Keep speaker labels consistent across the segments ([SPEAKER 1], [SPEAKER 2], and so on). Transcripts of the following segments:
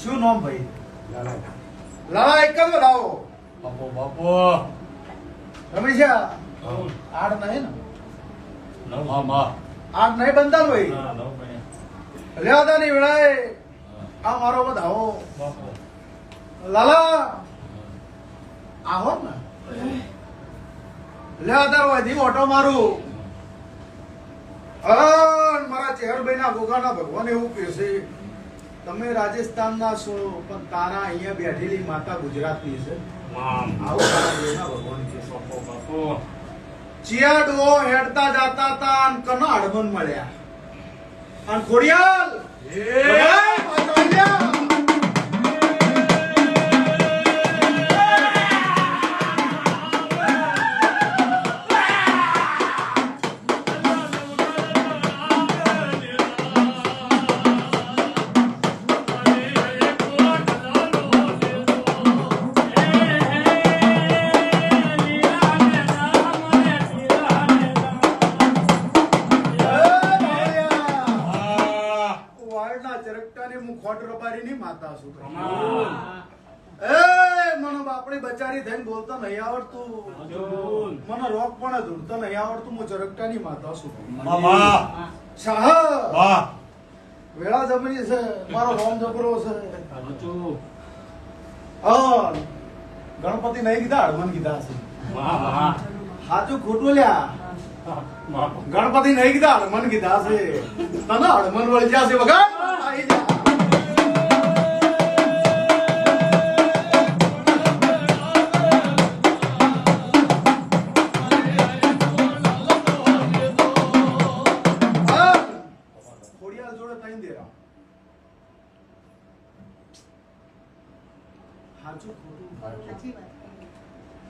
[SPEAKER 1] શું નામ ભાઈ? લાલા એક જ લાવો.
[SPEAKER 2] બાપો
[SPEAKER 1] રમેશા આડ નહીં ને? આડ નહીં બનતા ને ભાઈ? લેવાતા નહીં વેળાએ આ મારો બધાવો લાલા આવો ને લેવાતા હોય ઓટો મારું. મારા ચેહરભાઈ ના ગોગાના ભગવાન એવું કહે છે તમે રાજસ્થાનના છો પણ તારા અહીંયા બેઠેલી માતા ગુજરાતની છે. આવું તારા દેવના ભગવાન કહે છે. ચિયાડો હેડતા જાતા તા અને કના અડમન મળ્યા અને ખોડિયાલ બચારી થઈને બોલતા નહીં આવડતું, મને રોક પણ ધૂળતા નહીં આવડતું. હું ચરકટાની માતા છું. વેળા જબરી છે, મારો રોમ જબરો છે. ગણપતિ નહીં કીધા હળમન કીધા છે. સાચું ખોટું લ્યા? ગણપતિ નહીં કીધા હળમન કીધા છે. તને હળમન વળી જશે વગર આવી જા.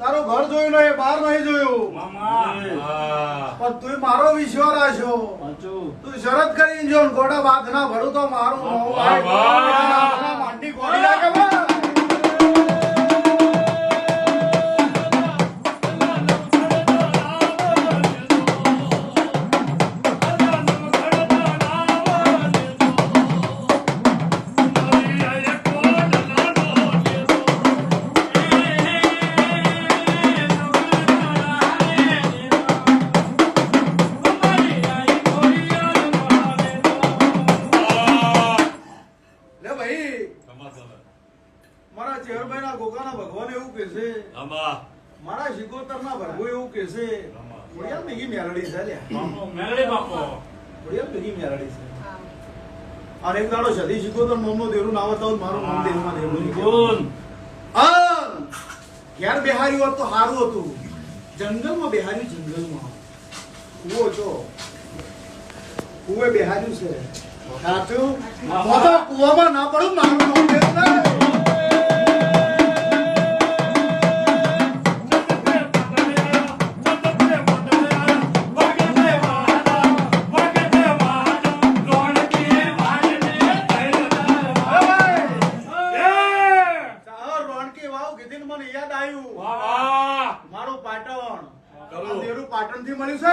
[SPEAKER 1] તારો ઘર જોયું ને બહાર નહીં જોયું પણ તું મારો વિશ્વાસ રાખ્યો. તું શરત કરી જો ગોડા બાદ ના ભરું તો મારું માંડી ગોળી નાખે. મારા શિકોતર ના ભરવો એવું કે છે ખોડિયાલ ભેગી મેલડી છે અને એક દાડો સદી શિકોતર મોમનો દેવરું નામ હતા મારું નામ દેવમાં દેવરું ઘેર બેહાર્યું હોત તો સારું હતું. જંગલમાં બેહાર્યું, જંગલમાં કુવો છો કુવે બેહાર્યું છે. સાચું કુવામાં ના પડું મારું નામ દેવ. મારું પાટણ દેરું પાટણ થી મળ્યું છે.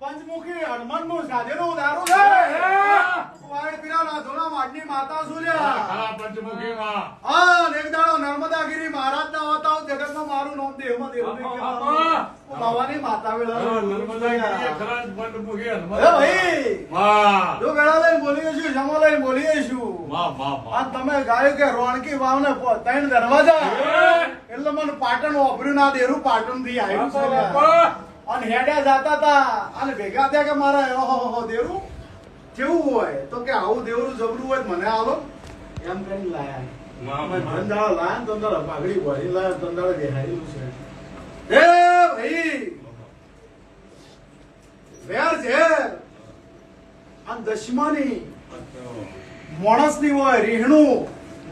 [SPEAKER 1] પંચમુખી હનુમાન નું સાધેલું દારૂ છે. માતા સુર્યા પંચમુખી માં એક દાડો નર્મદાગીરી મહારાજ ના હોતા જગત માં મારું નામ દેવમાં દેવ બાવાની માતા વેળા જો વેળા લઈને બોલીએ છું, જમો લઈને બોલીએ છું. આ તમે ગાયું કે રોણકી વાવ ને 3 દરવાજા એટલે મને પાટણ વાપર્યું ના દેરું પાટણ થી આવ્યું છે અને હેડ્યા જાતા તા અને ભેગા થયા કે મારા દેરું કેવું હોય તો કે આવું દેવરું જબરું હોય મને આવો એમ કરીને લાયા. ધંધાળો લાયા ને ધંધાળો પાઘડી ભરી લાયા, ધંધાળો બેહારેલું છે. એ ભાઈ વેર છે આ દશમાની માણસની હોય, રીહણું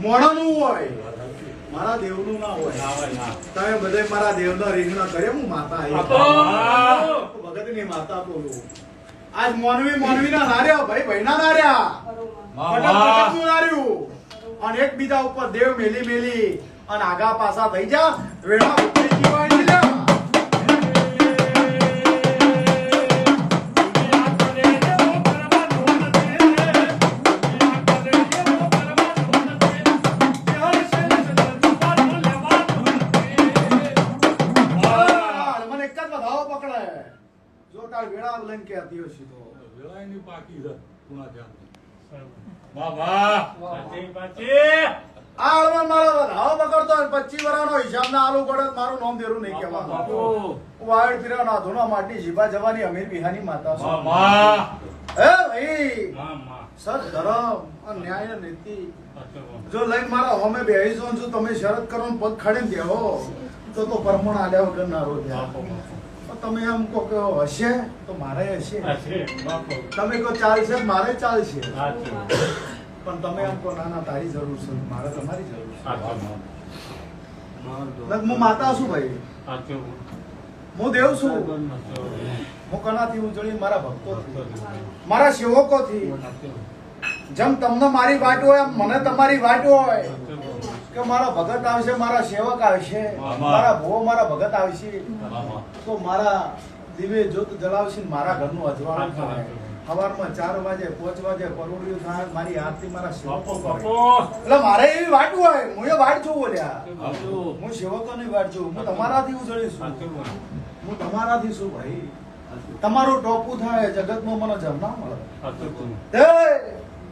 [SPEAKER 1] મોણાનું હોય, મારા દેવનું ના હોય. તમે બધા મારા દેવના રીહણા કરે હું માતા ભગતની માતા બોલું. આજ મોનવી ના નાર્યા, ભાઈ ભાઈ ના નાર્યા, અને એકબીજા ઉપર દેવ મેલી મેલી અને આગા પાછા થઈ જા વેળા ઉતરી જીવાડી લે વેળા લઈને કે આતી હશે તો
[SPEAKER 2] વેળાની પાકી છે પુણા ધ્યાન બાબા પાછી પાછી
[SPEAKER 1] આ હળમાં મારો વધાવો બગડતો 25 વર્ષનો હિસાબ ના આલુ ગોળત મારું નામ દેરું નહીં કહેવા બાપુ વાડ ફિરા ના ધોના માટી જીબા જવાની અમીર બિહાની માતા છે
[SPEAKER 2] મામા
[SPEAKER 1] હે ભાઈ
[SPEAKER 2] મામા
[SPEAKER 1] સત ધર્મ અને ન્યાય નીતિ જો લઈને મારા હોમે બેહી જો છું તમે શરત કરો ને પગ ખડે દેહો તો પરમણ આલ્યા વગર ના રો તમે એમ કહો કે હશે તો મારે હશે તમે કહો ચાલશે મારે ચાલશે પણ તમે એમ કહો ના ના તારી જરૂર છે મારે તમારી જરૂર છે હું માતા છું ભાઈ હું દેવ છું હું કનાથી ઉજળી મારા ભક્તો મારા સેવકો થી જેમ તમને મારી વાટ હોય એમ મને તમારી વાટ હોય કે મારા ભગત આવશે મારા સેવક આવશે મારા ભો મારા ભગત આવશે તો મારા દિવ્ય જ્યોત જલાવશે મારા ઘરનું અજવાળું થાય સવારમાં 4 વાગે 5 વાગે પરોડિયું થાય મારી આરતી મારા સેવકો એટલે મારે એવી વાટ હોય હું એ વાટ છું બોલ્યા હું સેવકોની વાટ છું હું તમારાથી ઉજળી છું હું તમારાથી છું ભાઈ તમારું ટોપું થાય જગતમાં મને જમ ના મળે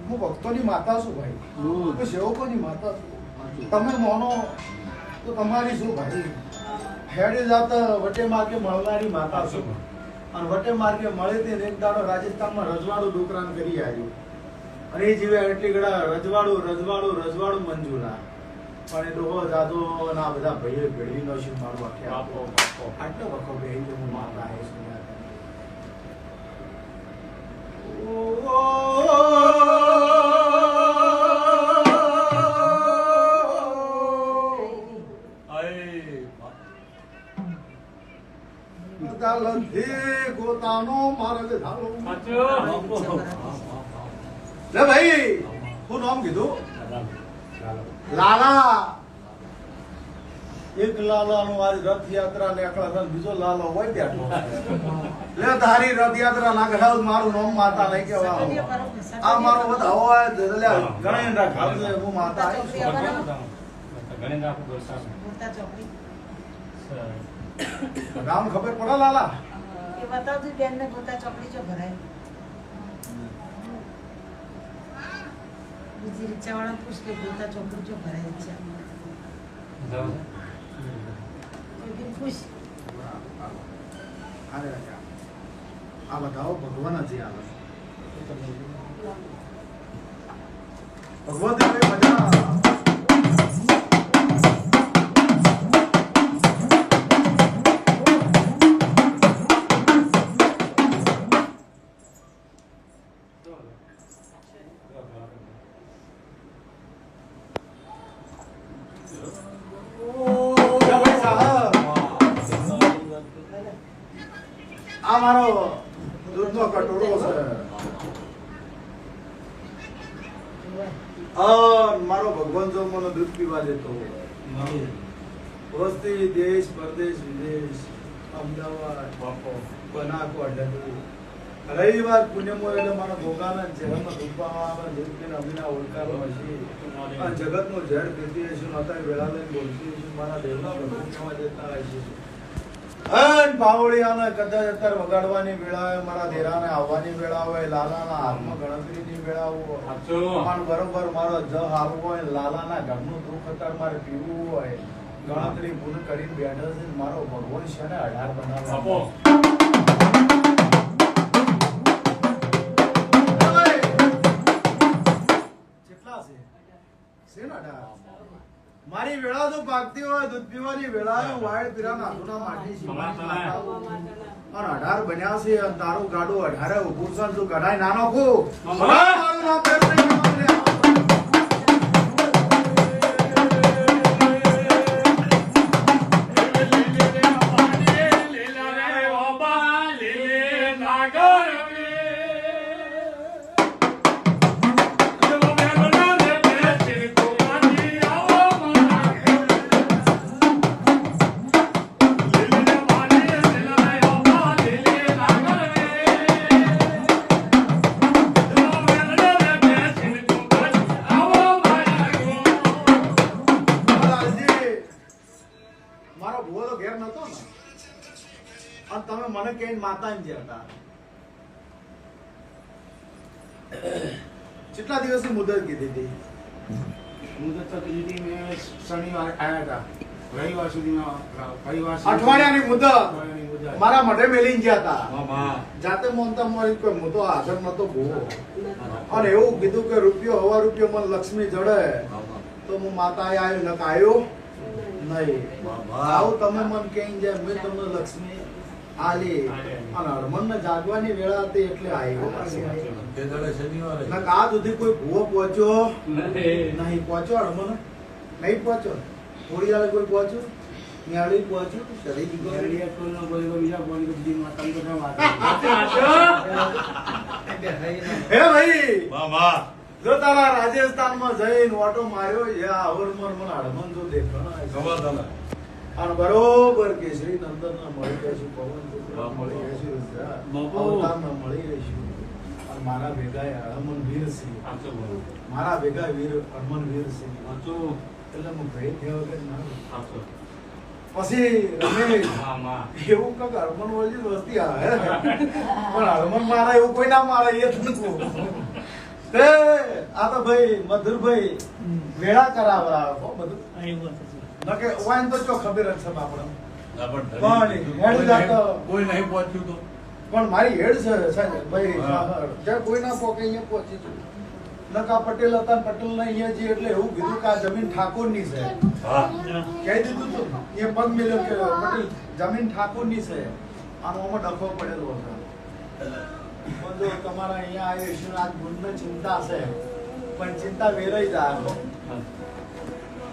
[SPEAKER 1] હું ભક્તોની માતા છું ભાઈ હું સેવકોની માતા છું તમે મોનો તો તમારી શું ભાઈ હેડે જાત વટે માર્ગે મળનારી માતા છું અને વટે માર્ગે મળે તે એક દાડો રાજસ્થાનમાં રજવાડું ડોકરાન કરી આવ્યું અને એ જીવે એટલી ગળા રજવાડું મંજુલા પણ એ ડોહો જાદો અને આ બધા ભાઈઓ ભેળવી નો શું મારું આટલો વખો બેહી જો હું માતા હે ગોતાનો માર્ગ ધારો લે ભાઈ શું નામ કીધું લાલા એક લાલા નું આજ રથયાત્રા નીકળે બીજો લાલો હોય બેઠો લે તારી રથયાત્રા ના કઢાવ મારું નામ માતા નહીં કેવા આ મારો વધાવો હોય ગણેશ રાખા હું માતા નામ ખબર પડે લાલા
[SPEAKER 3] એ બતાવજો બેન ને ગોતા ચોકડી જો ભરાય બીજી રિક્ષાવાળા પૂછ કે ગોતા ચોકડી જો ભરાય છે પૂછ
[SPEAKER 1] અરે આ બતાવો ભગવાન જ આવે ભગવત મજા આ મારો દૂધનો કટોરો છે મારો ભગવાન જો મને દૂધ પીવા દેતો વસ્તી દેશ પરદેશ વિદેશ અમદાવાદ બનાસકાંઠા રવિવાર પુણ્યમાં એટલે મારા ભોગાના ચહેરામાં ધૂપવામાં આવે દૂધ પીને અમીના ઓળખારો હશે આ જગતનું ઝેર પીતી હશું અત્યારે વેળા લઈને બોલતી હશું મારા દેવના ભગવાન દેતા હશે અન પાવળિયાને કદાચ અત્યારે વગાડવાની વેળા હોય મારા દેરાને આવવાની વેળા હોય લાલાના હાથમાં ગણતરીની વેળા હોય પણ બરોબર મારો જ હારું હોય લાલાના ઘરનું દુઃખ અત્યારે મારે પીવું હોય ગણતરી પૂર્ણ કરીને બેઠો છે મારો ભગવાન છે ને 18 બનાવો કેટલા છે ને 18 મારી વેળા તો પાકતી હોય દૂધ પીવાની વેળા વાડ પીરાના આધુના માટી અને 18 બન્યા છે અને તારું ગાડું 18 ઉભું છે તું કઢાઈ નાનો કો મારું નામ ફેર નહીં તમે મને કઈ માતા ને જતા કેટલા દિવસની મુદત કીધી હતી?
[SPEAKER 4] મુદત તો કીધી મેં શનિવાર આવ્યા હતા, રવિવાર સુધીમાં
[SPEAKER 1] અઠવાડિયાની મુદત મારા મઢે મેલીને ગયા હતા.
[SPEAKER 2] મામા
[SPEAKER 1] જાતે મોનતા મારી કોઈ હું તો હાજર નતો ભૂવો અને એવું કીધું કે રૂપિયો હવા રૂપિયો મને લક્ષ્મી જડે તો હું માતા આવ્યો ન આવ્યો નહીં. આવું તમે મને કઈ જાય મેં તમને લક્ષ્મી આલી અને હરમન જાગવાની વેળા હતી એટલે આવ્યો.
[SPEAKER 2] તે દાડે શનિવારે
[SPEAKER 1] ના આ સુધી કોઈ ભૂવો પહોંચ્યો નહીં. પહોંચ્યો હરમન નહીં પહોંચ્યો. થોડી વાર કોઈ પહોંચ્યું ન્યાળી પહોંચ્યું શરીર હે ભાઈ
[SPEAKER 2] મામા
[SPEAKER 1] જો તારા રાજસ્થાનમાં જઈને ઓટો માર્યો યા અવરમર મને હડમન જો દેખાણા
[SPEAKER 2] ગવાદાના
[SPEAKER 1] અને બરોબર કેસરી નંદન ના મળી રહેશું પવન મળી રહેશું અવતારના મળી રહેશું અને મારા ભેગા હડમન વીર સિંહ મારા ભેગા વીર હડમન વીર સિંહ એટલે હું ભેટ થયો કે ના પછી રમેશ એવું કઈક હડમન વળી વસ્તી આવે પણ હડમન મારા એવું કોઈ ના મારે એ જ નથી. તે આ તો ભાઈ મધુરભાઈ વેળા કરાવરા હો બધું નકે વાન તો ચો ખબર જ છે આપણે
[SPEAKER 2] કોઈ નહીં પહોંચ્યું તો
[SPEAKER 1] પણ મારી હેડ છે સાહેબ ભાઈ જ્યાં કોઈ ના પોકે અહીંયા પહોંચી છું. નકા પટેલ હતા ને પટેલ ને અહીંયા જે એટલે એવું કીધું કે આ જમીન ઠાકોર ની છે.
[SPEAKER 2] હા
[SPEAKER 1] કહી દીધું તું એ પગ મિલ્યો કે પટેલ જમીન ઠાકોર ની છે. આમાં ડખો પડેલો હતો. જો તમારા અહીંયા આવ્યો છું આજ ગુણને ચિંતા છે પણ ચિંતા વેરાઈ જાય.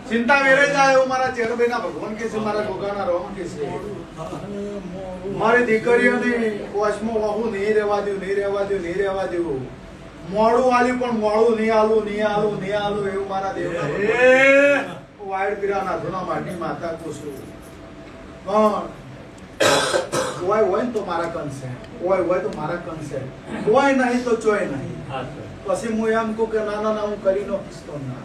[SPEAKER 1] ચિંતા વેરાઈ જાય એવું મારા ચેરભાઈના ભગવાન કે છે, મારા ગોગાના રોમ કે છે. મારી દીકરીઓની વશમાં વહુ નહીં રહેવા દઉં નહીં રહેવા દઉં નહીં રહેવા દઉં. મોડું આલ્યું પણ મોડું નહીં આલું નહીં આલું નહીં આલું એવું મારા દેવ વાયડ પીરાના ધુના માટી માતા કુસુ પણ ઓય હોય ને તો મારા કનસે ઓય હોય તો મારા કનસે ઓય નહીં તો ચોય નહીં. પછી હું એમ કહું કે ના ના ના હું કરી નો કિસ્તો ના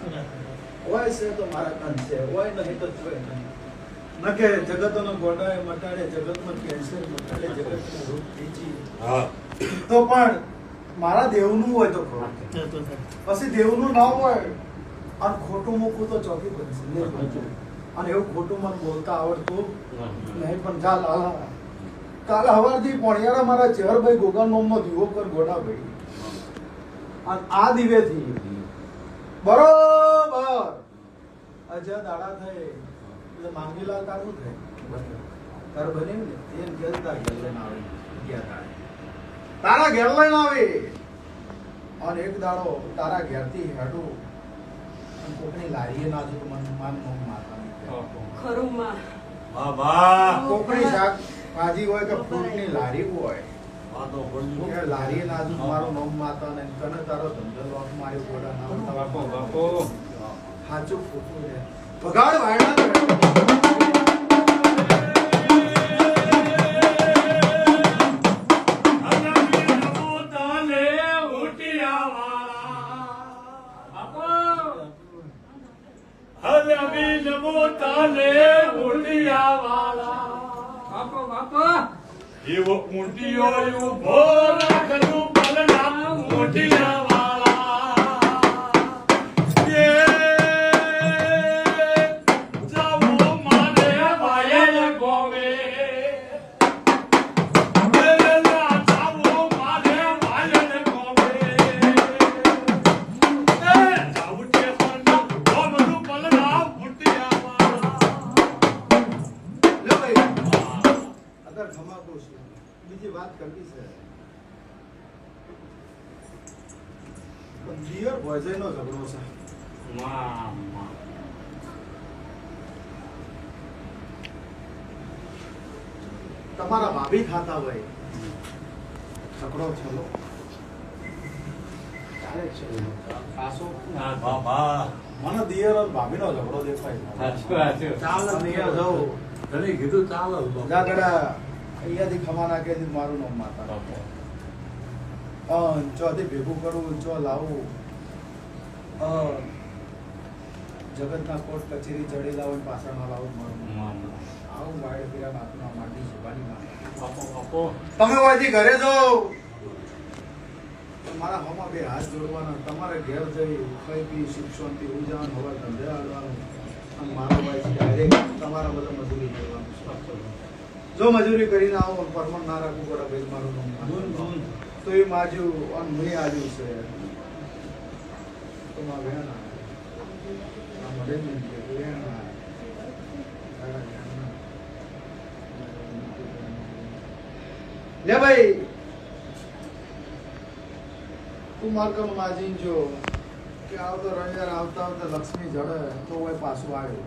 [SPEAKER 1] ઓય છે તો મારા કનસે ઓય નહીં તો ચોય નહીં. નકે જગતનો ગોડાએ મટાડે જગતમાં કેન્સર મટાડે જગતનો રોગ તેજી તો પણ મારા દેવનું હોય તો ખરું. પછી દેવનું ના હોય અને ખોટું મૂકું તો ચોકી બનશે અને એવું ખોટું મને બોલતા આવડતું નહીં. પણ ચાલ કાલે હવારથી પોણિયારા મારા ચેહરભાઈ ગોગા નોમનો દીવો કર ગોડાભાઈ અને આ દીવેથી બરોબર અજય દાડા થાય એટલે માંગીલાલ તારું થાય તાર બન્યું ને એ ઘેર તાર ઘેર લઈને આવે ગયા તારા ઘેર લઈને આવે અને એક દાડો તારા ઘેરથી હેડું કોકની લારીએ ના જો મન માન નો માતા
[SPEAKER 3] ખરું માં
[SPEAKER 2] મામા
[SPEAKER 1] કોકની શાક ભાજી હોય કે ફ્રૂટની લારી હોય
[SPEAKER 2] આ તો પડ્યું
[SPEAKER 1] કે લારીએ ના જો મારું નામ માતા ને કને તારો ધંધો લોક માર્યો કોડા નામ
[SPEAKER 2] બાપો બાપો
[SPEAKER 1] સાચું ખોટું રે વગાડ વાયડા
[SPEAKER 2] એવો ઊંટિયો ઉભો રાખલું બલરામ ઊંટિયા વાળા એ જાવો મારે વાયલ ગોવે મેલા જાવો મારે વાયલ ગોવે એ જાવું છે પણ ગોમનું બલરામ ઊંટિયા વાળા
[SPEAKER 1] લે ભાઈ અગર ખમાકો છે બીજી વાત કરવી છે દિયર ભોજયનો ઝઘડો છે. તમારા ભાભી ખાતા હોય ઝઘડો છેલો ક્યારે છે ખાસો
[SPEAKER 2] મામા
[SPEAKER 1] મને દિયર અને ભાભીનો ઝઘડો દેખાય ચાલ દિયર જાવ
[SPEAKER 2] તને કીધું ચાલો
[SPEAKER 1] જાગડા અહીંયાથી ખમા નાખે છે મારું નામ માતા ચોથી ભેગું કરવું ચો લાવવું જગતના કોર્ટ કચેરી ચડી લાવો પાછળ ના લાવું મારું આવું વાડ પીરા બાપનો માટી સુવાની માં.
[SPEAKER 2] બાપો બાપો
[SPEAKER 1] તમે વાજી ઘરે જાઓ. મારા હોમાં બે હાથ જોડવાના, તમારે ઘેર જઈ ખાઈ પી સુખ શાંતિ ઉજાવાનું, હવે ધંધે આવવાનું. અને મારો ભાઈ ડાયરેક્ટ તમારા બધા મજૂરી કરવાનું છે. જો મજૂરી કરીને આવો પરમણ ના રાખવું પડે ભાઈ મારું નામ તો એ માજુ અને મેં આજુ છે તો માં બેન આ મળે ને બેન લે ભાઈ તું માર કમ માજી જો કે આવતો રવિવાર આવતા આવતા લક્ષ્મી જડે તો હોય પાછું આવ્યો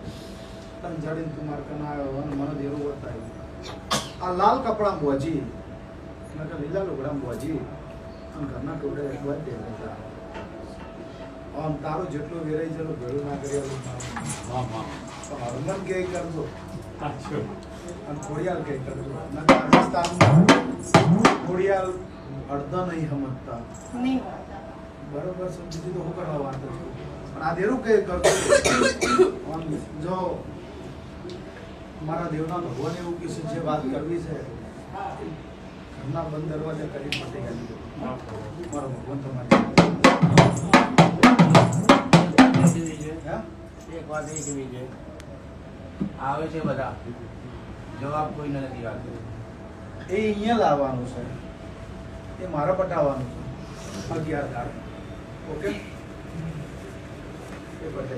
[SPEAKER 1] તને જડીને તું માર કન આવ્યો અને મને દેરું બતાવ્યું આ લાલ કપડા બોજી નકર લીલા લુગડા બોજી અને ઘરના ટોળે એકવાર દે દેતા આમ તારું જેટલું વેરાઈ જેટલું ભેળું ના કરી
[SPEAKER 2] માં માં
[SPEAKER 1] તો હરમન કે કરજો
[SPEAKER 2] સાચું
[SPEAKER 1] અને ખોડિયાલ કે કરજો નકર રાજસ્થાનમાં ખોડિયાલ અડધા નહીં સમજતા
[SPEAKER 3] નહીં
[SPEAKER 1] બરોબર સમજી તો હું કરવા વાત છું પણ આ દેરું કે કરજો આમ જો મારા દેવના ભગવાન એવું કે છે જે વાત કરવી છે ઘરના બંધ દરવાજા કરી પટી ગઈ મારો ભગવાન તમારી
[SPEAKER 4] એક વાત એ કેવી છે આવે છે બધા જવાબ કોઈને નથી આપતો
[SPEAKER 1] એ અહીંયા લાવવાનું છે એ મારે પટાવવાનું છે 11 દાડ ઓકે એ પટે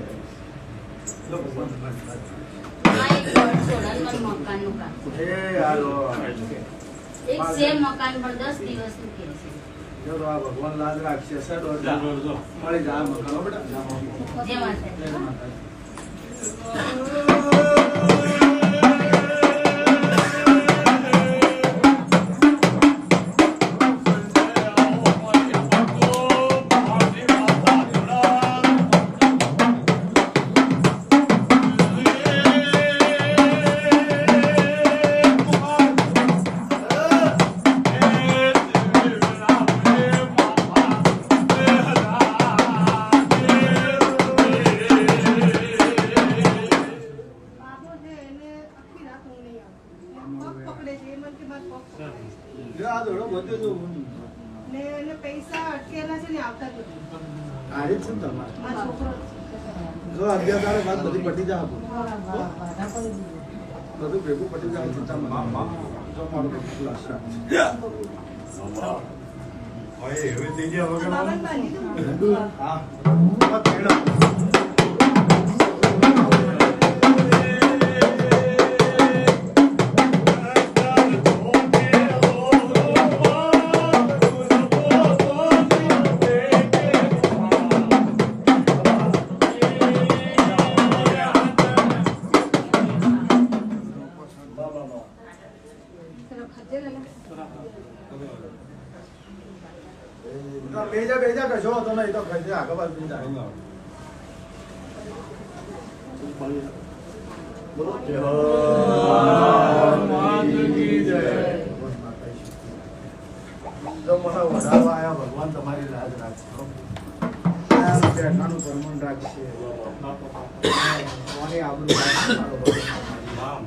[SPEAKER 1] લો ભગવાન તમારી વાત એ હાલો
[SPEAKER 5] એક સેમ મકાન પર 10 દિવસનું કે છે.
[SPEAKER 1] જો તો આ ભગવાન લાજ રાખશે સડો મળી જાય મકાનો બેટા
[SPEAKER 5] જય માતાજી.
[SPEAKER 1] જય માતાજી. જો આ દોડો બધું જો
[SPEAKER 3] ને એને પૈસા અટકેલા છે ને આવતા જ નથી.
[SPEAKER 1] આજે જ છે ને તમારે
[SPEAKER 3] મારો છોકરો
[SPEAKER 1] જો 11 દાડે વાત બધી પટી જાય
[SPEAKER 3] વાડા પડી ગયું.
[SPEAKER 1] બધું ભેગું પટી જાય ચિંતા માં જો મારું બધું ખુલાસ
[SPEAKER 2] હવે હવે થઈ ગયા વગર
[SPEAKER 3] બાબાને બાંધી દઉં?
[SPEAKER 1] હા આ ભેડો બેજા કશો હતો નહીં તો ખજે આગળ બાજુ જાય બોલો જય માતાજી જય. જો મને વધારવા આયા ભગવાન તમારી લાજ રાખશે બેઠાનું પરમણ રાખશે કોની આબરૂ રાખશે મારો ભગવાન.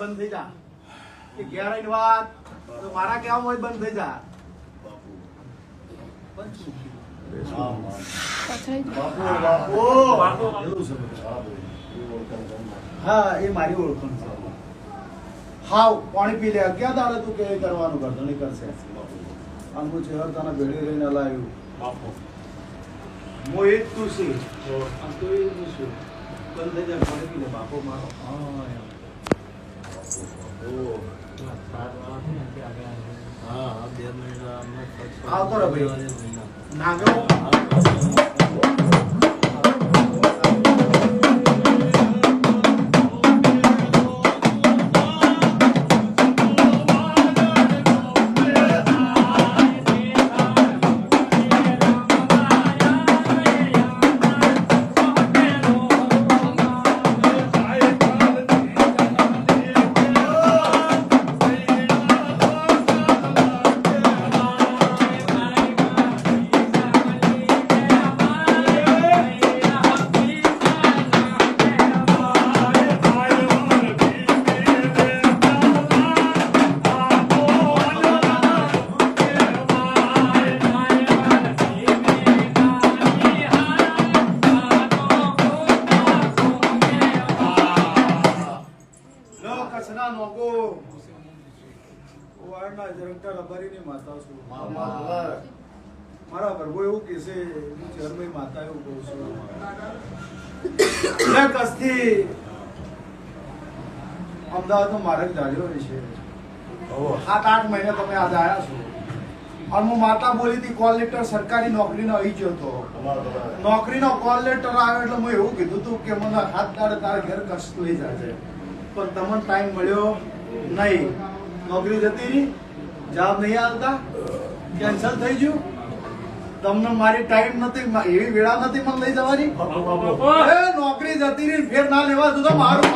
[SPEAKER 1] બંધ થઈ જા કે ઘેર આવીને વાત તો મારા કેવા હોય બંધ થઈ જા હા એ મારી ઓળખાણ છે. હાવ પાણી પી લે ક્યાં દાડે તું કે કરવાનું કરતો નહીં કરશે અને હું ચહેર તને ભેળી રહીને લાવ્યું
[SPEAKER 2] બાપો
[SPEAKER 1] હું એ જ તું છે અને તું એ જ છું બંધ થઈ જાય પાણી પી લે બાપો મારો આવતો રહે ભાઈ નાગો મારા પ્રભુ એવું કે છે હું ચરમય માતા એવું કહું છું કસથી અમદાવાદમાં માર્ગ ધાર્યો છે 7-8 મહિને તમે આજે આવ્યા છો અને હું માતા બોલી હતી કોલ લેટર સરકારી નોકરીનો આવી ગયો હતો નોકરીનો કોલ લેટર આવ્યો એટલે મેં એવું કીધું હતું કે મને હાથ દાડે તારા ઘેર કષ્ટ લઈ જશે પણ તમને ટાઈમ મળ્યો નહીં નોકરી જતી રહી જવાબ નહીં આવતા કેન્સલ થઈ ગયું તમને મારી ટાઈમ નથી એવી વેળા નથી મને લઈ જવાની નોકરી જતી રહી ફેર ના લેવા તો મારું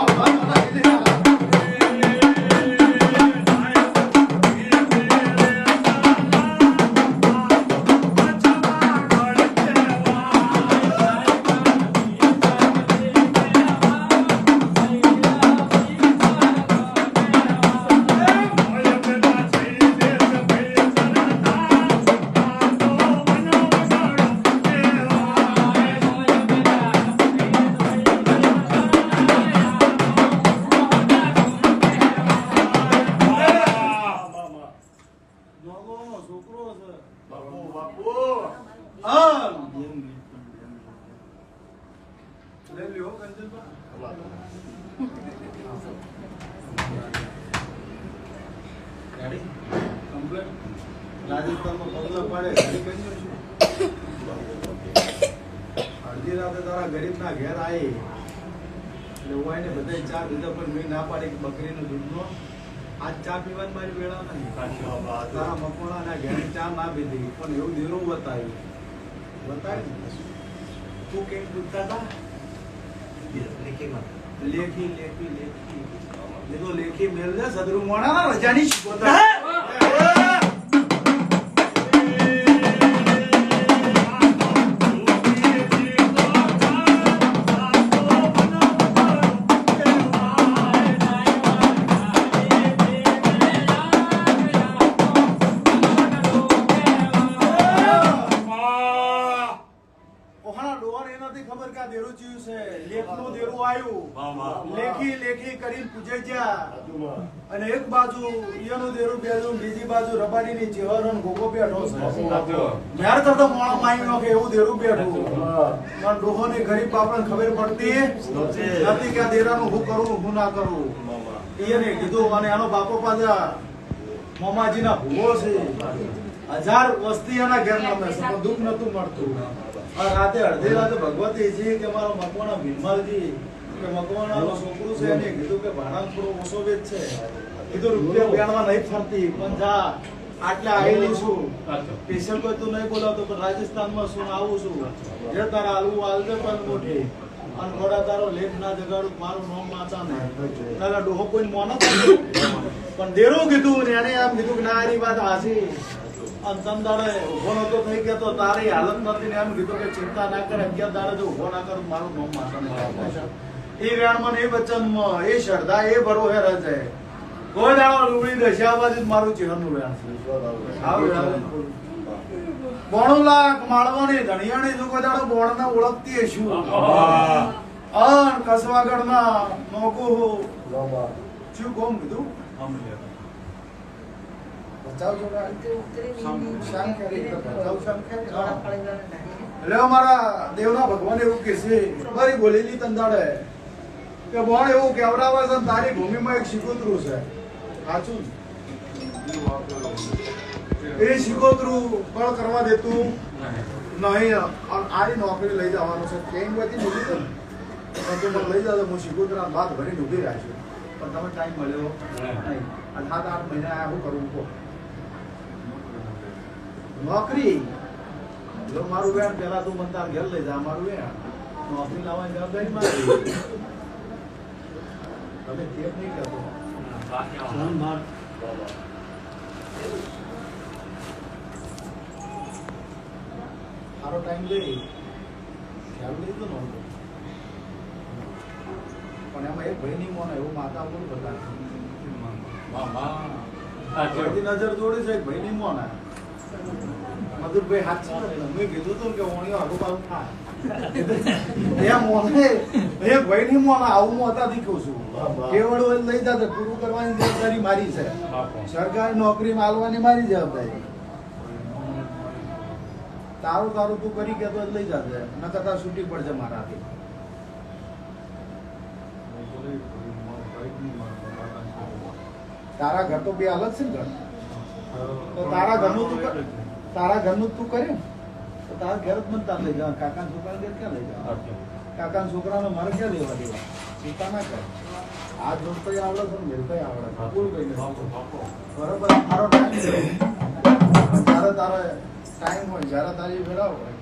[SPEAKER 1] રાજસ્થાનમાં પગલા પડે અડધી રાતે તારા ગરીબના ઘેર આવી એટલે હું આવીને બધા ચા પીધા પણ મેં ના પાડી કે બકરીનું દૂધનો આજ ચા પીવાની મારી વેળા નથી તારા મકોડાના ઘેર ચા ના પીધી પણ એવું દેરું બતાવ્યું તું કેમ પૂછતા હતા લેખી એ તો લેખી મેલ છે સદરુ મોણા રજાની શીખોતા લેખી કરીને પૂજે અને એક બાજુ ઈયાનું દેરું બેજુ બીજી બાજુ રબારીની ચેહરન ગોગો બેઠો છે મેર કરતો મોણો માઈનો કે એવું દેરું બેઠું પણ ડોહોની ગરીબ બાપને ખબર પડતી નથી કે આ દેરાનું હું કરું હું ના કરું ઈયને કીધું અને એનો બાપો પાછા મોમાજીના ભૂવો છે 1000 વસ્તી એના ઘેર નામે છે પણ દુઃખ નતું મળતું રાતે અડધી રાતે ભગવતીજી કે મારો મકવાણા ભીમલજી કે મકવાણાનો છોકરું છે એને કીધું કે ભાડા થોડો ઓછો વેચ છે કીધું રૂપિયા વેણવા નહીં ફરતી પણ જા આટલા આવેલી છું સ્પેશિયલ કોઈ તું નહીં બોલાવતો પણ રાજસ્થાનમાં છું આવું છું જે તારા હાલવું હાલદે પણ મોટી અને થોડા તારો લેખ ના જગાડું મારું નામ વાંચા ને તારા ડોહો કોઈ મોનો પણ દેરું કીધું ને એને એમ કીધું કે ના એની વાત હાસી અને તમ દાડે ઉભો નતો થઈ ગયો તો તારી હાલત નથી ને એમ કીધું કે ચિંતા ના કરે 11 દાડે જો ઉભો ના કરું મારું નામ વાંચા એ વ્યાણમાં એ વચનમાં એ શ્રદ્ધા એ ભરોહે રહે કોઈ દાડો લુગડી દશાબાદ મારું ચહેરનું વ્યાણ છે 92 લાખ માળવાની ધણિયાણી જો કોઈ દાડો બોણને ઓળખતી હશું અન કસવાગઢના નોકો શું કોમ કીધું બચાવ જોડા શામ કરી બચાવ શામ કરી એટલે અમારા દેવના ભગવાન એવું કે છે મારી બોલેલી તંદાડે કે બોણ એવું કેવરાવે છે તારી ભૂમિમાં એક શિકોતરું છે સાચું એ શીખોતરું બળ કરવા દેતું નહીં. આરી નોકરી લઈ જવાનું છે કેમ બધી બોલી તો પણ તું મને લઈ જાવ તો હું શીખોતરા બાદ ભરીને ઊભી રાખી પણ તમે ટાઈમ મળ્યો નહીં. અને 7-8 મહિના આ શું કરવું કહો નોકરી જો મારું વેણ પેલા તું મને તાર ઘેર લઈ જા મારું વેણ નોકરી લાવવાની જવાબદારી મારી. તમે કેમ નહીં કહેતો સારો ટાઈમ લઈ ખ્યાલ લઈ તો નહોતો પણ એમાં એક ભાઈની મોન એવું માતા બોલ બધા બધી નજર જોડી છે એક ભાઈની મોન મધુરભાઈ હાથ મેં કીધું હતું કે ઓણીઓ આગુ પાછું થાય એ મોને એ ભાઈની મોન આવું મોતાથી કહું છું કેવળ લઈ જતા પૂરું કરવાની જવાબદારી મારી છે. સરકારી નોકરી માલવાની મારી જવાબદારી. તારું તારું તું કરી કે તો લઈ જશે ન કરતા છૂટી પડશે મારાથી. તારા ઘર તો બે અલગ છે ને ઘર તો તારા ઘરનું તું તારા ઘરનું તું કરે તો તારા ઘેર જ મને તાર લઈ જવા. કાકા છોકરા ઘેર ક્યાં લઈ જવા? કાકા છોકરાને મારે ક્યાં લેવા દેવા? ચિંતા ના કર. આ જોડતો આવડે છે ને મેલતો આવડે છે. બોલ કઈ બરોબર. તારો ટાઈમ જયારે તારે ટાઈમ હોય જયારે તારી વેળા હોય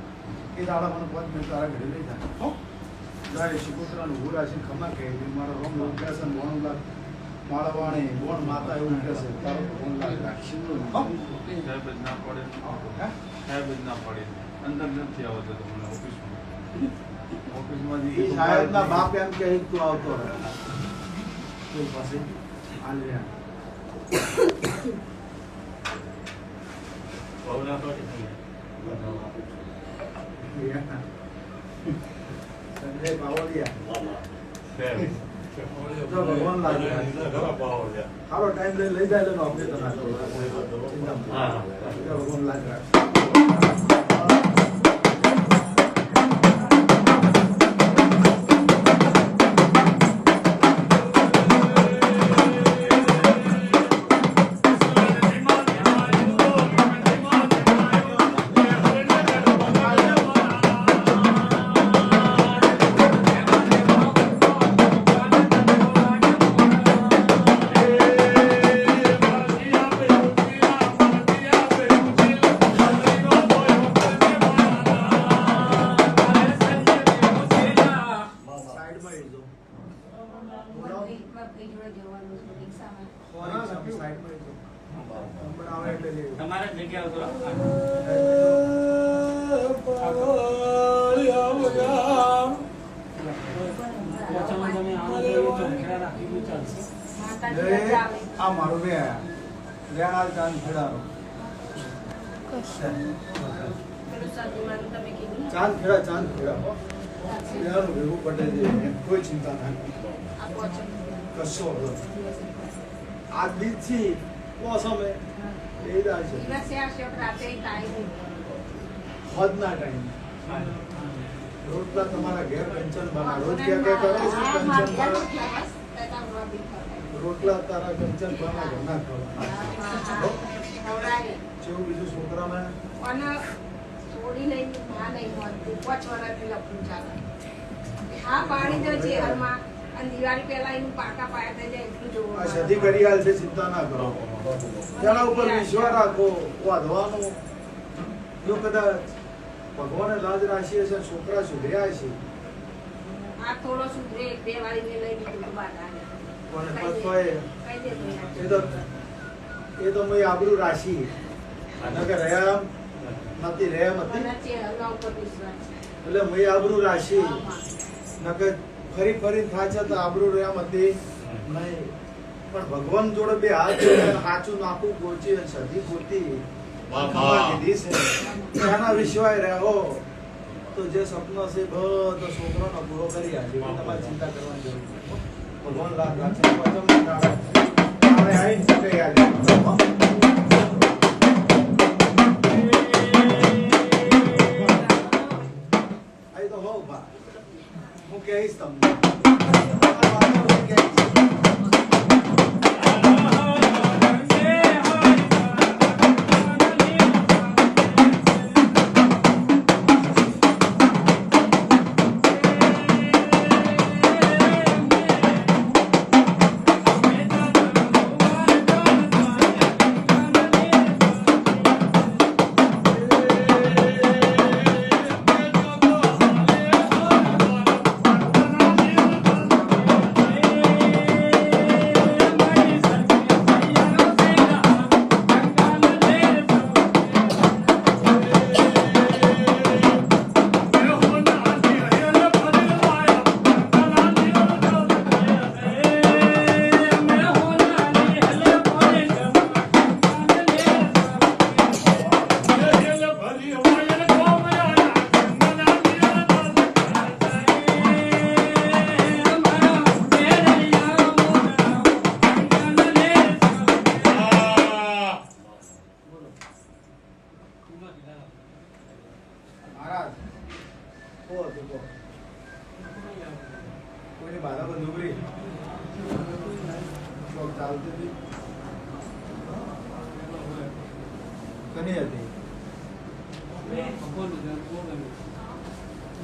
[SPEAKER 1] એ દાડા મને 5 મિનિટ તારા ઘરે લઈ જાય. જાય શિકોત્રાનું ભૂરા છે ખમા કહે મારો રોમ લોક બેસન બોણ લાગ માળવાણી બોણ માતા એવું કહે છે તારો બોણ લાગ રાખી
[SPEAKER 6] સાહેબ જ ના પડે સાહેબ જ ના પડે અંદર નથી આવતો તો મને ઓફિસમાં
[SPEAKER 1] એ સાહેબના બાપ એમ કે તું આવતો રહે કોઈ પાસે આલ્યા સંજય બાવળિયા જો ભગવાન લાગે સારો ટાઈમ લઈ જાય એટલે નોકરી તો ના કરો. ભગવાન લાગે
[SPEAKER 2] તમારે જગ્યા આ મારું બે રેણાલ ચાંદ ખેડાનો ચાંદ ખેડા રેણાનું ભેગું પટે છે કોઈ ચિંતા ના કશો આ દીથી મોસમે એ જાય છે હદના ટાઈમ રોટલા તમારા ઘેર કંચન બના રોજ કે કરો છો કંચન બના રોટલા તારા કંચન બના ઘરના ખાવા જેવું બીજું છોકરામાં
[SPEAKER 3] છોડી નહીં માં નહીં મળતી 5 વર્ષથી લખું ચાલે હા પાણી તો છે હાલમાં અને દિવાળી પહેલા એનું પાકા પાયા થઈ જાય એટલું જોવું
[SPEAKER 1] આ સદી કરી આલ છે ચિંતા ના કરો તેના ઉપર વિશ્વાસ રાખો વાધવાનું જો કદાચ ભગવાને લાજ રાખી હશે છોકરા સુધર્યા છે
[SPEAKER 3] આ થોડો સુધરે 2 વાળી લઈ દીધું બાદ
[SPEAKER 1] પણ પતવાય એ તો મેં આબરૂ રાશી નકર રહ્યા નથી રહ્યા નથી એટલે મેં આબરૂ રાશી નકર ફરી ફરી થાય છે તો આબરૂ રહ્યા હતી નહીં પણ ભગવાન જોડે બે હાથ જોડે હાચું નાખું ગોચી સધી ગોતી કીધી છે એના વિશ્વાસ રહ્યો તો જે સપનો છે બધો છોકરાનો પૂરો કરી આજે તમારે ચિંતા કરવાની જરૂર નથી ભગવાન લાગ રાખે આવીને કઈ આજે તો હોઉં ભા હું કહીશ તમને
[SPEAKER 2] બંદૂકરી ચોક ચાલતી હતી કની હતી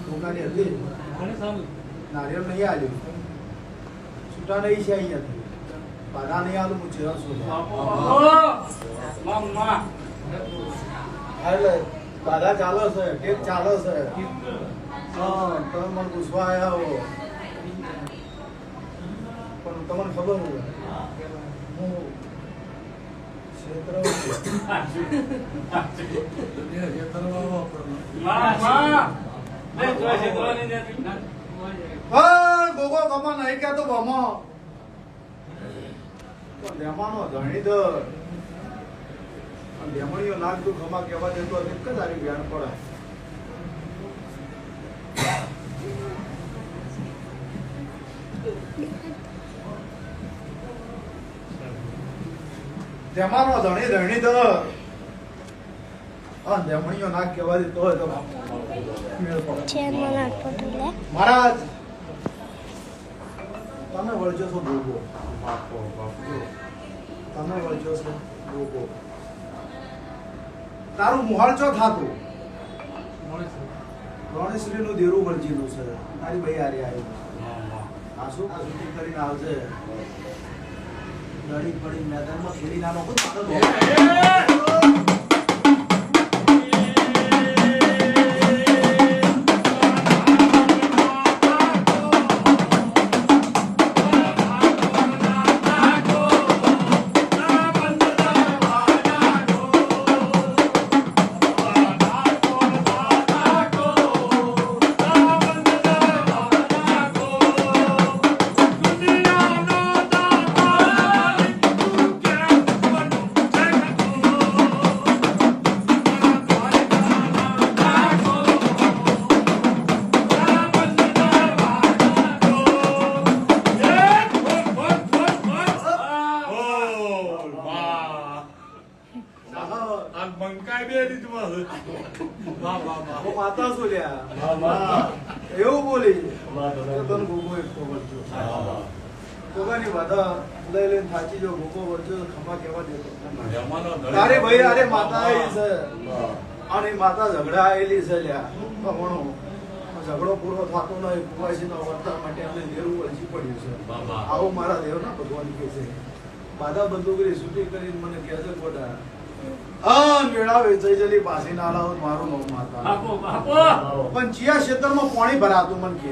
[SPEAKER 2] દુકાની હતી નારિયેળ નહીં આવ્યું છૂટા નહીં છે અહીંયાથી બાધા નહીં આલું હું ચેરા છું એટલે બાધા ચાલો છે ટેક ચાલો છે હા તમે મને પૂછવા આવ્યા હો પણ તમને ખબર હોય હું ગોગો કમા નહીં કેતો બમો લેમાનો ધણી તો લેમણીઓ નાક તું ખમા કહેવા દેતો એક જ આવી જ્ઞાન પડે તેમાનો ધણી તો લેમણીઓ નાક કહેવા દેતો હોય તો મહારાજ તમે વળજો છો ગોગો તમે વળજો છો ગોગો તારું મોહળ ચો થાતું ગણેશ્રી નું દેરું વળજીનું છે તારી ભાઈ હારી આવ્યું આ શું શૂટિંગ કરીને આવશે લડી પડી મેદાનમાં ખેડી નાનો કોઈ માતા શું લ્યા એવું બોલી તને ગોગો એક ગોગાની વાદા લઈ લઈને થાચી જો ગોગો વળજો ખમા કેવા દેતો તારે ભાઈ અરે માતા આવી છે અને માતા ઝઘડા આવેલી છે લ્યા ભણો ઝઘડો પૂરો થતો નહીં કુવાસી નો વર્તન માટે અમને દેરું વળજી પડ્યું છે આવું મારા દેવ ના ભગવાન કે છે બાધા બંદૂકરી છૂટી કરીને મને કહે છે ગોડા મેળા વેચાઈ જલી પાછી ના લાવો મારું નામ માતા પણ ચિયા ક્ષેત્રમાં પાણી ભરાતું મન કે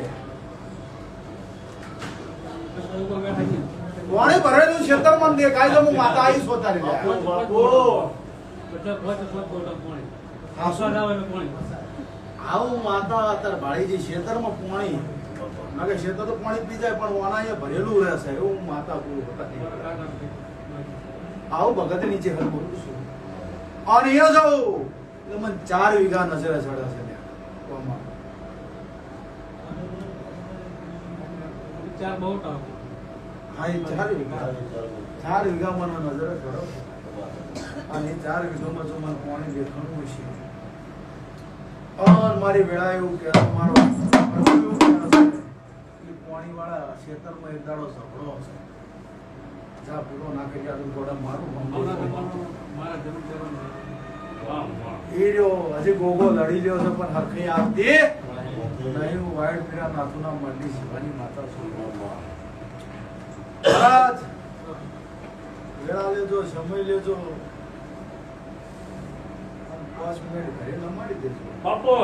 [SPEAKER 2] પાણી ભરેલું ક્ષેત્રમાં દેખાય તો હું માતા આવી સોતારી આવું માતા અત્યારે ભાળીજી ક્ષેત્રમાં પાણી નાકે ક્ષેત્ર તો પાણી પી જાય પણ વાના અહીંયા ભરેલું રહેશે એવું માતા પૂરું આવું ભગત નીચે હર બોલું છું અને અહીંયા જાઉં એટલે મને 4 વીઘા નજરે ચડે છે હા એ 4 વીઘા મને નજરે ચડો અને 4 વીઘામાં જો મને પાણી દેખાણું છે અને મારી વેળા એવું કે મારો પાણી વાળા ખેતરમાં એક દાડો ઝઘડો છે જા પૂરો નાખી જાય ગોડા મારું હજી ગોગો લડી લ્યો છે પણ હરખી આવતી નહીં હું વાઈડ ફેરા નાથું ના મંડી શિવાની માતા છું મહારાજ વેળા લેજો સમય લેજો 5 મિનિટ ઘરે નમાડી દેજો
[SPEAKER 6] બાપો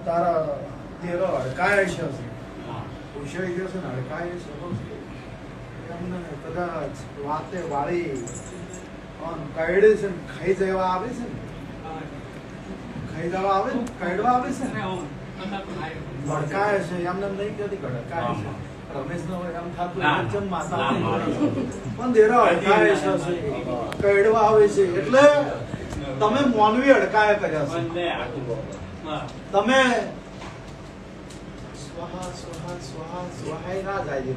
[SPEAKER 2] તારા તેરો હડકાય છે પૂછાઈ ગયો છે ને હડકાય છે એમને કદાચ વાતે વાળી કઈડે છે ખાઈ જવા આવે છે ને ખાઈ જવા આવે ને કઈડવા આવે છે ને ભડકાય છે એમને નહીં કહેતી ભડકાય છે રમેશ નો એમ થાતું જમ માતા પણ દેરા હડકાય છે કઈડવા આવે છે એટલે તમે મોનવી હડકાય કર્યા છે તમે સ્વાહા સ્વાહા સ્વાહા સ્વાહા ના જાય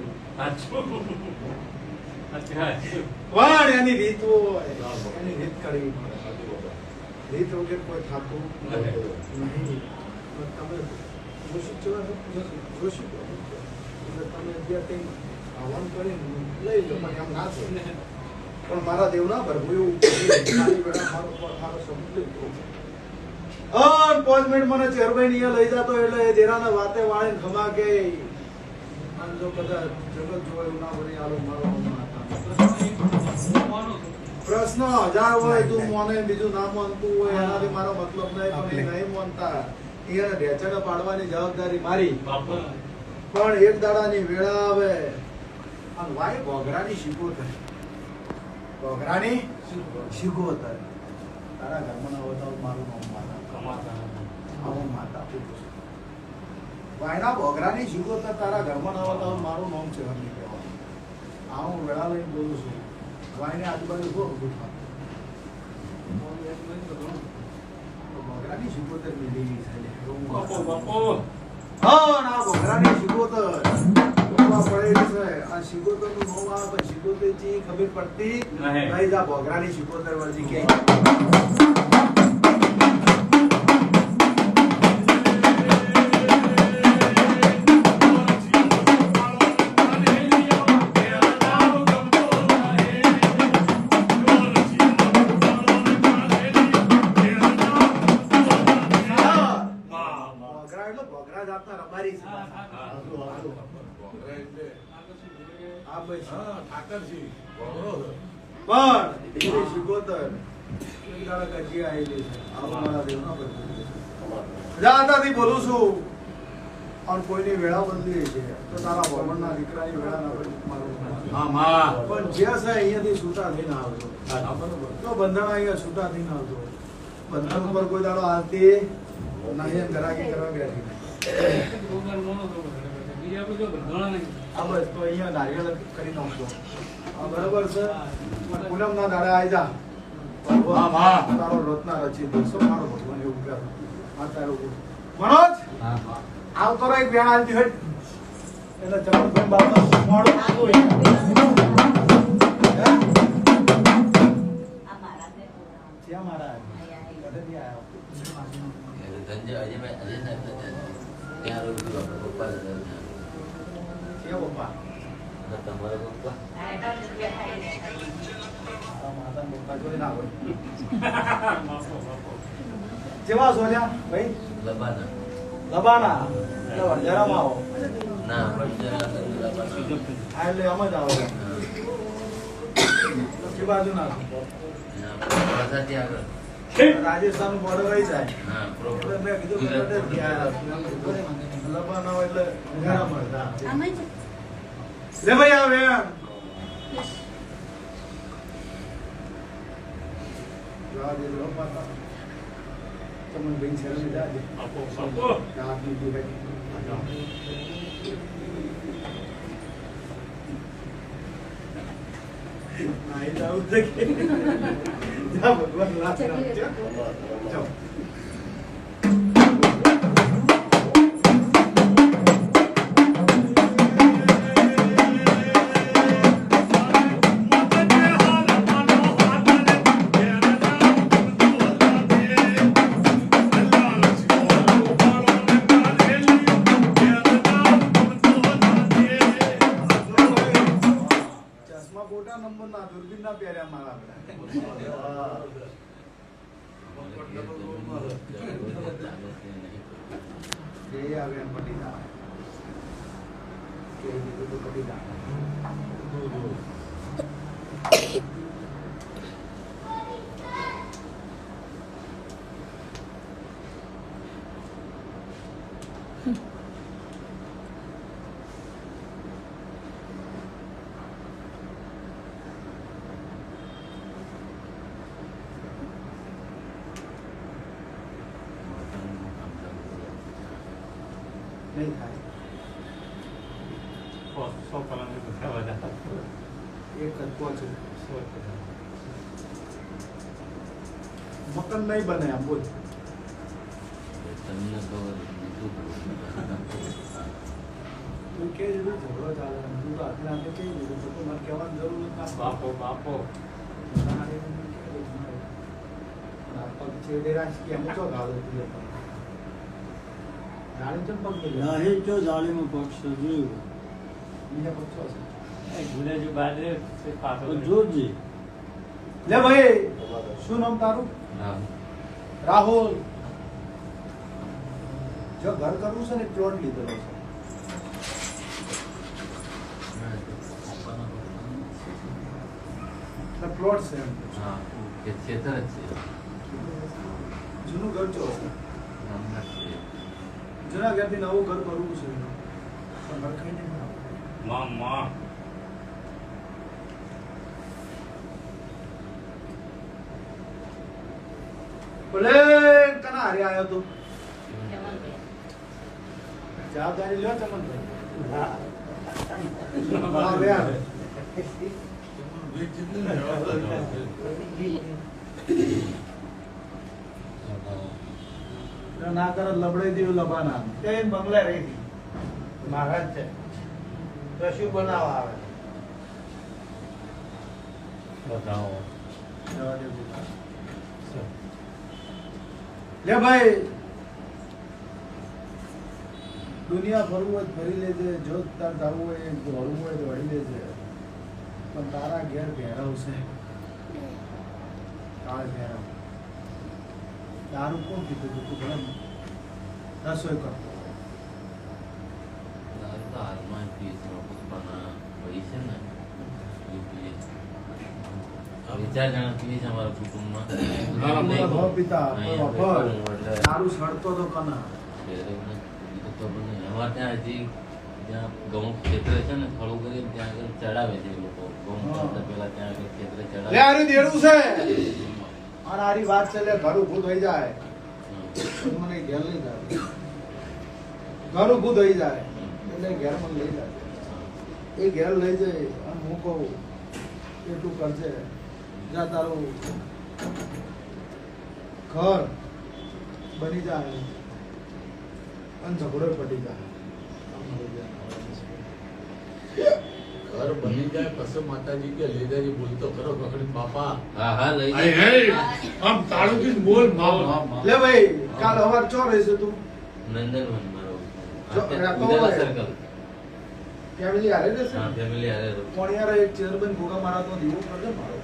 [SPEAKER 2] પણ એની રીત હોય એની રીત કરવી રીત વગર કોઈ થતું નહીં તમે જોશી એટલે તમે જે કંઈ હવન કરીને લઈ લો પણ એમ ના થાય. પણ મારા દેવ ના ભરવું એવું ખાલી બેડા મારો સમજ લીધો. 5 મિનિટ મને ચેરભાઈ ને લઈ જતો એટલે એ દેરાને વાતે વાળીને ખમા કે આમ જો કદાચ જગત જોવે એવું ના બની આલો મારો પ્રશ્ન 1000 હોય તું મોને બીજું ના માનતું હોય એનાથી મારો મતલબ નહીં પણ એ નહીં માનતા એને ઢેચણે પાડવાની જવાબદારી મારી પણ એક દાડાની વેળા આવે અને વાય ભોગરાની શીખોતર ભોગરાની શીખોતર તારા ઘરમાં ના હોતા મારું નામ માતા આવું માતા વાયના ભોગરાની શીખોતર તારા ઘરમાં ના હોતા મારું નામ છે હમણાં કહેવાનું આ હું વેળા લઈને બોલું છું વાયને આજુબાજુ બહુ ઊભું થતું ભોગરાની શીખોતર મિલી છે હા ના ભોગરાની શીખોતર પડેલી છે આ શીખોતર નું નામ આવે પણ શીખોતર થી ખબર પડતી નહીં જા ભોગરાની શીખોતર વળજી કે બોલું છું અને કોઈની વેળા બદલી છે તો તારા ભગવાનના દીકરાની વેળા ના પણ જે છે અહીંયાથી છૂટા થઈને આવજો તો બંધન અહીંયા છૂટા થઈને આવજો બંધન ઉપર કોઈ દાડો આવતી નહીં ગરાકી કરવા બેઠી આ બસ તો અહીંયા નારિયેળ કરી નાખજો બરાબર છે પૂનમ ના દાડા આવી જા તારો રત્ના રચી દોસો મારો ભગવાન એવું કહે આ તારો મનોજ આવતો રહે બેન આલતી હટ એટલે ચમનભાઈ બાપા મોડું
[SPEAKER 5] આ મારા તે
[SPEAKER 2] જ્યાં મારા કદેથી આવ્યો છે પપ્પા માતા પપ્પા જોઈ ના હોય જેવા સોજા ભાઈ લબાના એટલે વડજરામાં આવો હા એટલે આમ જ આવો કે બાજુ ના રાજસ્થાન બોર્ડર રહી જાય એટલે મેં કીધું લબાના હોય એટલે ઘણા મળતા લે ભાઈ આવે તમને બેન છે જાજે આપો આપની દીવાઈ નાઈ જાવ તો કે જા ભગવાન લાખ રાખજો જાઓ नहीं खाए एक मक्खन नहीं बने हम बोल તું કે જરૂર ઝઘડો ચાલે તું તો આખી રાતે કઈ દીધું તો મને કહેવાની જરૂર નથી બાપો બાપો છેડે રાખી કેમ તો ગાળો જાણી ચમ પગ
[SPEAKER 1] નહીં જો જાળીમાં પક્ષ જોયું
[SPEAKER 2] બીજા પક્ષો છે.
[SPEAKER 1] જોજી લે ભાઈ શું નામ તારું? રાહુલ. જો ઘર કરવું છે ને પ્લોટ લીધેલો છે. એટલે પ્લોટ છે એમ. જૂનું ઘર જો છે. જૂના ઘરથી નવું ઘર કરવું છે. પણ હરખાઈ નહીં બનાવવું. ભલે કના હારે આવ્યો તું? જવાબદારી લ્યો ચમનભાઈ. હા યાર. ના કરે લબડાઈ દેવું લબાના.
[SPEAKER 2] તે બંગલે રહી હતી. મહારાજ છે તો શું બનાવવા આવે?
[SPEAKER 1] જવા દે બેટા. લે ભાઈ દુનિયા ફરવું હોય તો ફરી લેજે, જો તાર જવું હોય દોડવું હોય તો દોડી લેજે, પણ તારા ઘેર ભેરવ છે. કાળ ભેરવ. તારું કોણ કીધું તું? તું ભલે રસોઈ કર. પિતા તારું સડતો તો કના
[SPEAKER 7] અમારે ત્યાં હજી જ્યાં ઘઉં ખેતરે છે ને થોડું કરી ત્યાં આગળ ચડાવે છે એ લોકો ઘઉં કરતા પેલા ત્યાં આગળ ખેતરે
[SPEAKER 1] લે
[SPEAKER 7] ચડાવે.
[SPEAKER 1] આરી દેડું છે અને આરી વાત છે. લે ઘર ઊભું થઈ જાય તો મને ઘેર લઈ જાય. ઘર ઊભું થઈ જાય એટલે ઘેર મને લઈ જાય. એ ઘેર લઈ જાય અને હું કહું એટલું કરજે જ્યાં તારું ઘર બની જાય અને ઝઘડો પટી જાય.
[SPEAKER 8] ઘર બની જાય પછી માતાજી કે લઈ જાય બોલતો ખરો કકડી બાપા.
[SPEAKER 7] હા હા લઈ
[SPEAKER 8] હે
[SPEAKER 7] જાય.
[SPEAKER 8] આમ તાળું કી બોલ મા
[SPEAKER 1] લે ભાઈ કાલ સવાર ચો રહેશે તું?
[SPEAKER 7] નંદનવન મારો
[SPEAKER 1] જો, રાખો
[SPEAKER 7] ઉદાલા
[SPEAKER 1] હોય.
[SPEAKER 7] સર્કલ.
[SPEAKER 1] ફેમિલી હારે રહેશે?
[SPEAKER 7] હા ફેમિલી હારે રહું.
[SPEAKER 1] પણ યાર એક ચેરબેન ભોગા મારા તો દીવો કરજે મારો.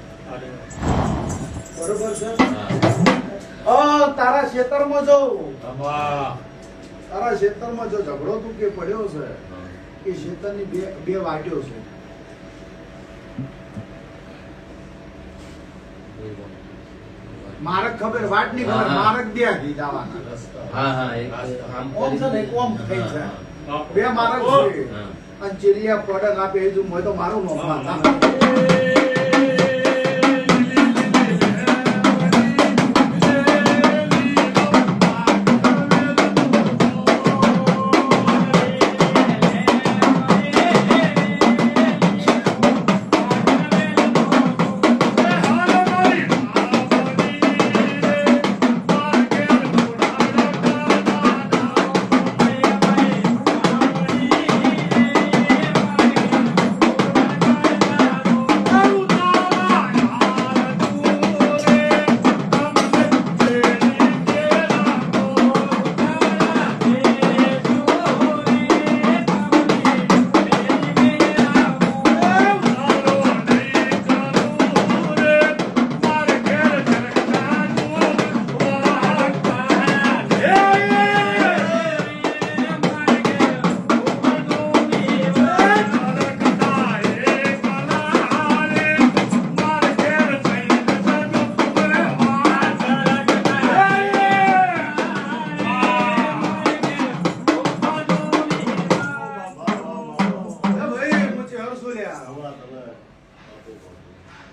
[SPEAKER 1] બરોબર છે?
[SPEAKER 7] હા
[SPEAKER 1] તારા ખેતરમાં જો
[SPEAKER 8] વાહ
[SPEAKER 1] તારા ખેતરમાં જો ઝઘડો તું કે પડ્યો છે એ ખેતરની બે વાટ્યો છે. મારક ખબર વાટ ની ખબર.
[SPEAKER 7] હા.
[SPEAKER 1] મારક બે ઘી જવાના.
[SPEAKER 7] હા હા એક આમ
[SPEAKER 1] ઓમ છે ને એક ઓમ થઈ છે.
[SPEAKER 8] હા.
[SPEAKER 1] બે મારક છે
[SPEAKER 7] હા.
[SPEAKER 1] અને ચીરિયા પ્રોડક્ટ આપે એ જો હોય તો મારું નોમ હતા.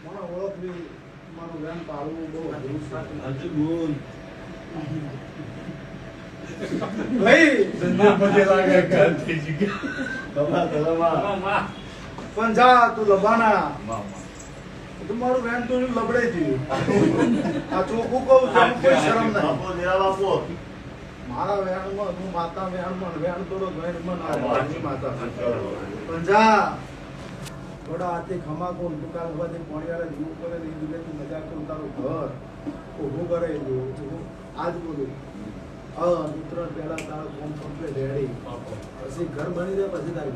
[SPEAKER 1] મને ઓળખવી મારું વેન પાડવું બહુ અઘરું છે.
[SPEAKER 6] હજુ બોલ.
[SPEAKER 1] ભાઈ
[SPEAKER 8] મને લાગે ઘર થઈ ગયું.
[SPEAKER 1] પણ જા તું લબાના તું મારું વેન તો લબડાઈ ગયું. આ ચોખ્ખું કહું છું, આમ કોઈ શરમ નહીં. મારા વેણમાં હું માતા વેણમાં વેણ તોડો વેણમાં ના મારી માતા. પણ જા થોડા હાથે ખમા કોણ દુકાન ઉભાથી પોણિયાળે જીવ કરે એ જગ્યાએ મજા કરું તારું ઘર ઊભું કરે એવું આજ બોલું. ઉત્તરાયણ પહેલા તારું કોમ કમ્પ્લીટ રેડી પછી ઘર બની જાય પછી તારી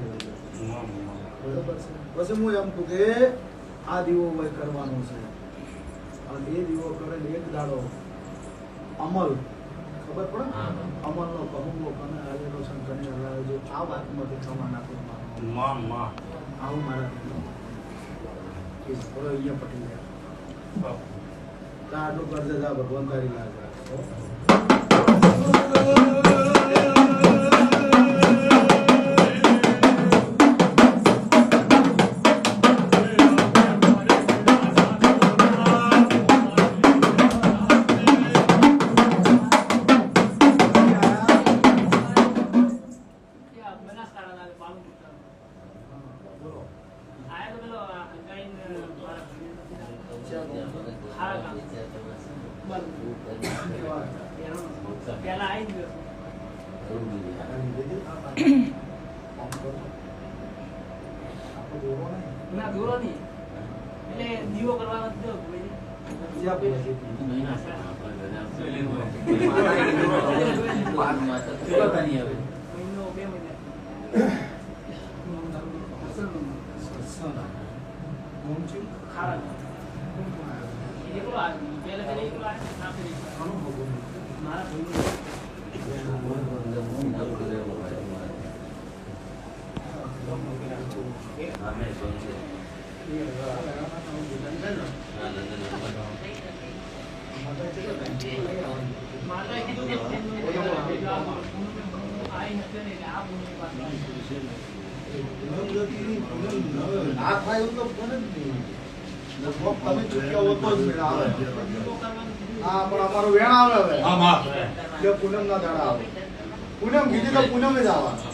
[SPEAKER 2] બરોબર છે. પછી હું એમ કહું કે આ દીવો હોય કરવાનો છે અને એ દીવો કરે ને એક દાડો અમલ ખબર પડે
[SPEAKER 7] હા.
[SPEAKER 2] અમલનો કહુંગો કને આવેલો છે ને કને હલાવે જો આ વાતમાંથી ક્ષમા નાખો આવું મારા કે થોડો અહીંયા પટી ગયા તા આટલું કરજે જા ભગવાન તારી લાજ રાખો. બોલો.
[SPEAKER 9] ના દૂરો નહીં એટલે દીવો કરવાનો જ દો મહિનો 2 મહિના ખારા એકલો આ પહેલા એકલો આ ના ફેરી મારા માતા કીધું આઈ નથી ને આ બોલી પાસે
[SPEAKER 2] ના થાય એવું તો બને જ નહીં. લગભગ તમે ચૂક્યા હો તો જ મેળ આવે. હા પણ અમારું વેણ આવે હવે એટલે પૂનમ ના દાડા આવે. પૂનમ કીધી તો પૂનમ જ આવવાનું.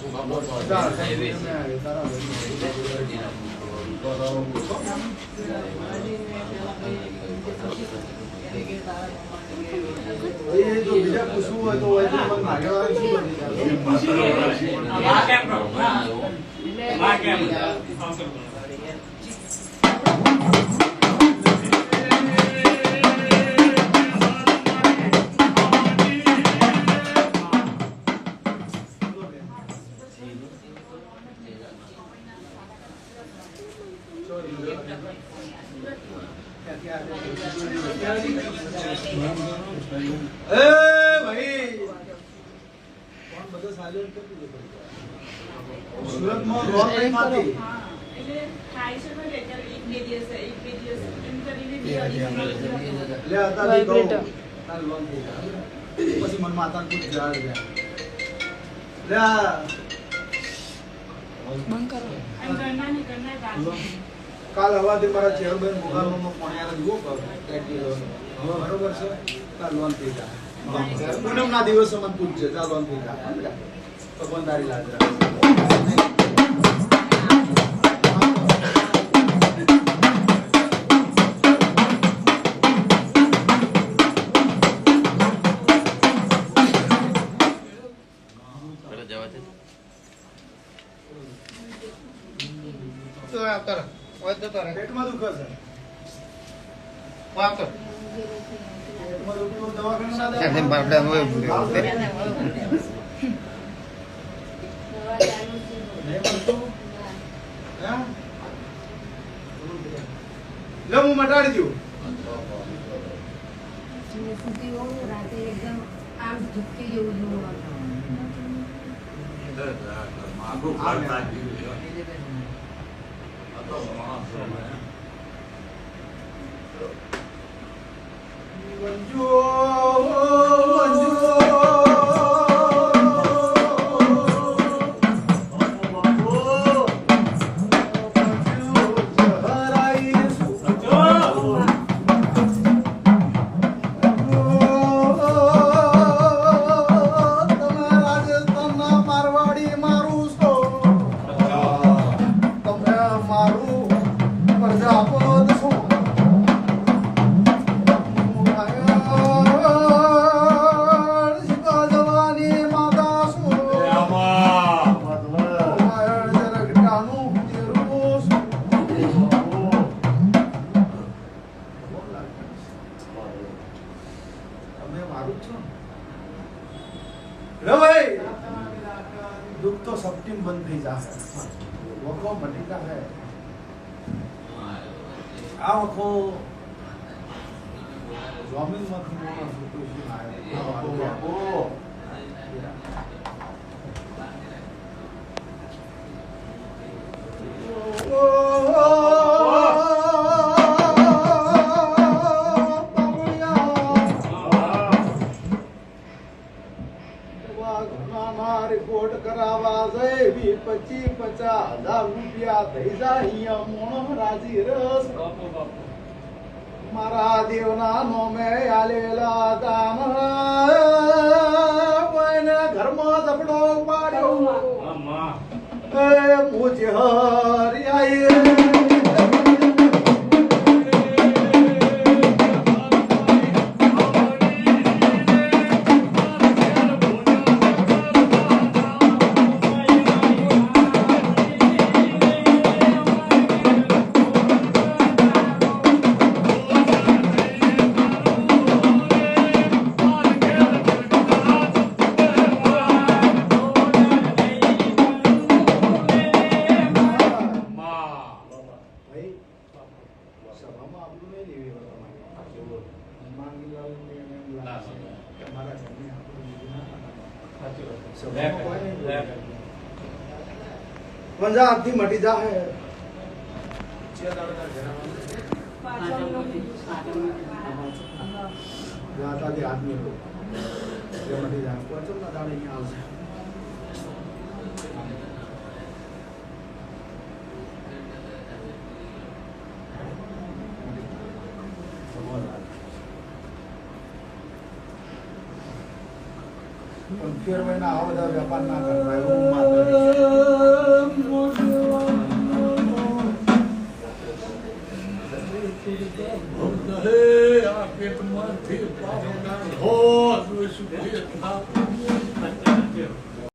[SPEAKER 2] એ જો બીજા પૂછવું હોય તો હોય તો મને ભાગ્યવાન શું સુરતમાં રોડ નહીં માતી.
[SPEAKER 3] એટલે થાય છે ને અત્યારે એક બે દિવસ એમ કરીને બે અઢી
[SPEAKER 2] લે અત્યારે કહું તાર લોન થઈ જાય. પછી મન માતાને પૂછ જા લે આ
[SPEAKER 3] એમ કરના નહીં કરના બાજુ
[SPEAKER 2] કાલ હવાથી મારા ચેરબેન મોગાલમાં પોણ્યા જુઓ બરોબર છે તાર લોન થઈ જાય. પૂનમ ના દિવસે મને પૂછજે તાર લોન થઈ જાય. ભગવાન તારી લાજ રાખે. પેટમાં દુખે છે. પેટમાં દુખે તો દવાખાને ના દેવાય. નહીં મળતું? હે? લે હું મટાડી દઉં.
[SPEAKER 3] રાતે એકદમ આમ ઝુકી જેવું જોવાનું દુઃખ તો સપટીમ બંધ થઈ જશે.
[SPEAKER 2] વખો મટીકા હે આ વખો જમીનમાંથી માણસ ઉતરી આવ્યો રિપોર્ટ કરાવવા જઈ 25,000 રૂપિયા થઈ જાય મોણો રાજી રસ મારા દેવના નોમે આલેલા દાન કોઈને ઘરમાં ઝપડો પાડ્યો એ મુજે હરિયાએ પંજાબ થી મટી જાહે જાતાથી આદમી લોકો એ મટી જાય કોચમ ના દાડે અહીંયા આવશે પણ ફેર મહિના આવા બધા વેપાર ના કરતા એવું
[SPEAKER 8] આ પેટમાંથી પાવડા હો